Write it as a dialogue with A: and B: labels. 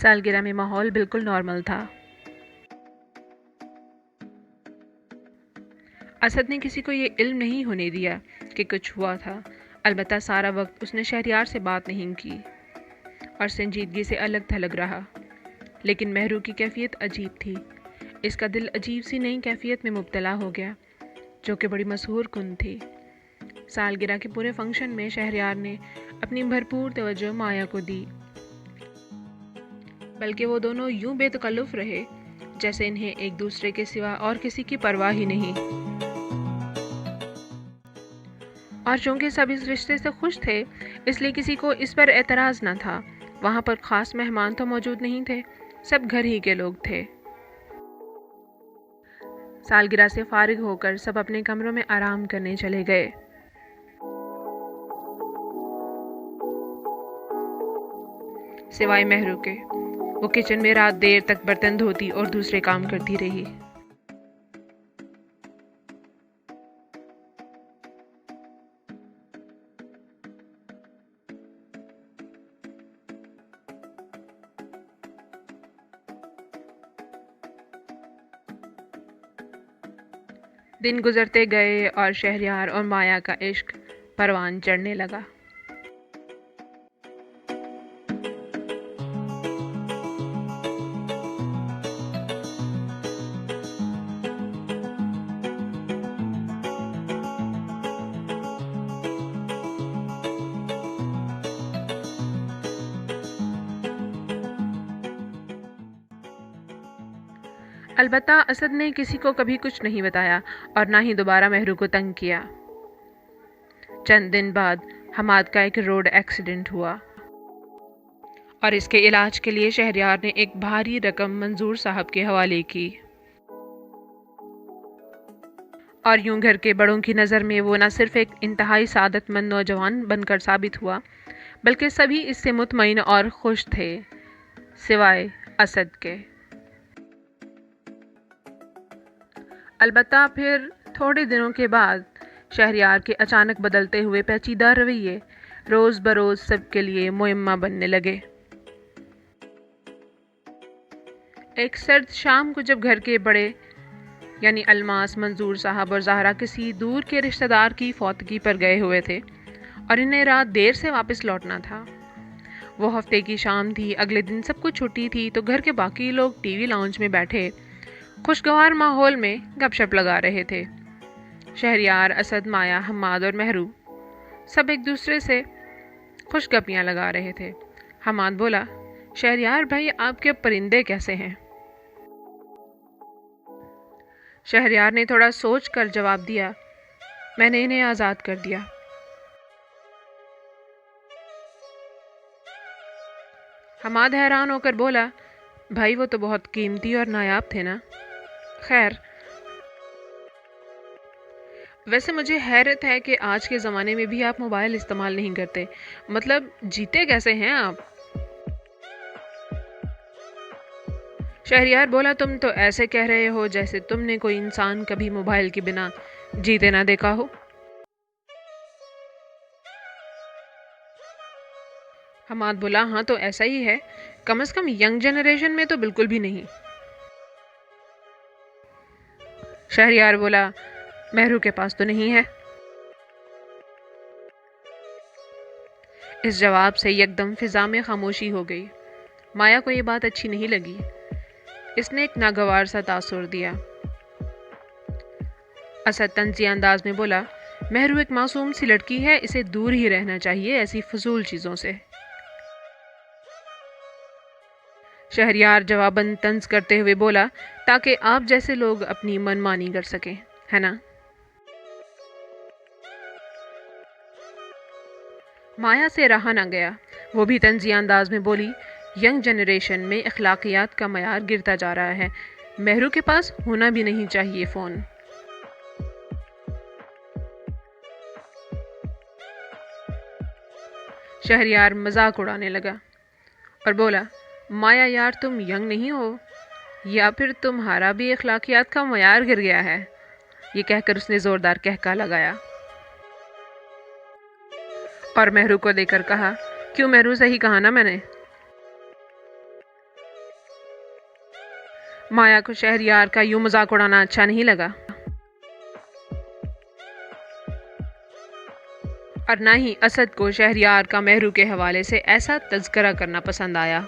A: سالگرہ میں ماحول بالکل نارمل تھا۔ اسد نے کسی کو یہ علم نہیں ہونے دیا کہ کچھ ہوا تھا، البتہ سارا وقت اس نے شہریار سے بات نہیں کی اور سنجیدگی سے الگ تھلگ رہا۔ لیکن مہرو کی کیفیت عجیب تھی۔ اس کا دل عجیب سی نئی کیفیت میں مبتلا ہو گیا جو کہ بڑی مسحور کن تھی۔ سالگرہ کے پورے فنکشن میں شہریار نے اپنی بھرپور توجہ مایا کو دی، بلکہ وہ دونوں یوں بے تکلف رہے جیسے انہیں ایک دوسرے کے سوا اور کسی کی پرواہ ہی نہیں۔ اور چونکہ سب اس رشتے سے خوش تھے اس لیے کسی کو اس پر اعتراض نہ تھا۔ وہاں پر خاص مہمان تو موجود نہیں تھے، سب گھر ہی کے لوگ تھے۔ سالگرہ سے فارغ ہو کر سب اپنے کمروں میں آرام کرنے چلے گئے۔ سوائے مہرو کے، وہ کچن میں رات دیر تک برتن دھوتی اور دوسرے کام کرتی رہی۔ دن گزرتے گئے اور شہریار اور مایا کا عشق پروان چڑھنے لگا۔ البتہ اسد نے کسی کو کبھی کچھ نہیں بتایا اور نہ ہی دوبارہ مہرو کو تنگ کیا۔ چند دن بعد حماد کا ایک روڈ ایکسیڈنٹ ہوا اور اس کے علاج کے لیے شہریار نے ایک بھاری رقم منظور صاحب کے حوالے کی۔ اور یوں گھر کے بڑوں کی نظر میں وہ نہ صرف ایک انتہائی سعادت مند نوجوان بن کر ثابت ہوا بلکہ سبھی اس سے مطمئن اور خوش تھے سوائے اسد کے۔ البتہ پھر تھوڑے دنوں کے بعد شہریار کے اچانک بدلتے ہوئے پیچیدہ رویے روز بروز سب کے لیے معمہ بننے لگے۔ ایک سرد شام کو جب گھر کے بڑے یعنی الماس، منظور صاحب اور زہرا کسی دور کے رشتہ دار کی فوتگی پر گئے ہوئے تھے اور انہیں رات دیر سے واپس لوٹنا تھا۔ وہ ہفتے کی شام تھی، اگلے دن سب کو چھٹی تھی، تو گھر کے باقی لوگ ٹی وی لاؤنج میں بیٹھے خوشگوار ماحول میں گپ شپ لگا رہے تھے۔ شہریار، اسد، مایا، حماد اور مہرو سب ایک دوسرے سے خوش گپیاں لگا رہے تھے۔ حماد بولا، شہریار بھائی، آپ کے پرندے کیسے ہیں؟ شہریار نے تھوڑا سوچ کر جواب دیا، میں نے انہیں آزاد کر دیا۔ حماد حیران ہو کر بولا، بھائی وہ تو بہت قیمتی اور نایاب تھے نا؟ خیر، ویسے مجھے حیرت ہے کہ آج کے زمانے میں بھی آپ موبائل استعمال نہیں کرتے، مطلب جیتے کیسے ہیں آپ؟ شہریار بولا، تم تو ایسے کہہ رہے ہو جیسے تم نے کوئی انسان کبھی موبائل کے بنا جیتے نہ دیکھا ہو۔ حماد بولا، ہاں تو ایسا ہی ہے، کم از کم ینگ جنریشن میں تو بالکل بھی نہیں۔ شہریار بولا، مہرو کے پاس تو نہیں ہے۔ اس جواب سے یکدم فضا میں خاموشی ہو گئی۔ مایا کو یہ بات اچھی نہیں لگی۔ اس نے ایک ناگوار سا تاثر دیا۔ اسد طنزیہ انداز میں بولا، مہرو ایک معصوم سی لڑکی ہے، اسے دور ہی رہنا چاہیے ایسی فضول چیزوں سے۔ شہریار جواباً طنز کرتے ہوئے بولا، تاکہ آپ جیسے لوگ اپنی من مانی کر سکیں، ہے نا؟ مایا سے رہا نہ گیا، وہ بھی طنزیہ انداز میں بولی، ینگ جنریشن میں اخلاقیات کا معیار گرتا جا رہا ہے، مہرو کے پاس ہونا بھی نہیں چاہیے فون۔ شہریار مذاق اڑانے لگا اور بولا، مایا یار، تم ینگ نہیں ہو، یا پھر تمہارا بھی اخلاقیات کا معیار گر گیا ہے؟ یہ کہہ کر اس نے زوردار کہکا لگایا اور مہرو کو دے کر کہا، کیوں مہرو، صحیح کہا نا میں نے؟ مایا کو شہریار کا یوں مذاق اڑانا اچھا نہیں لگا، اور نہ ہی اسد کو شہریار کا مہرو کے حوالے سے ایسا تذکرہ کرنا پسند آیا۔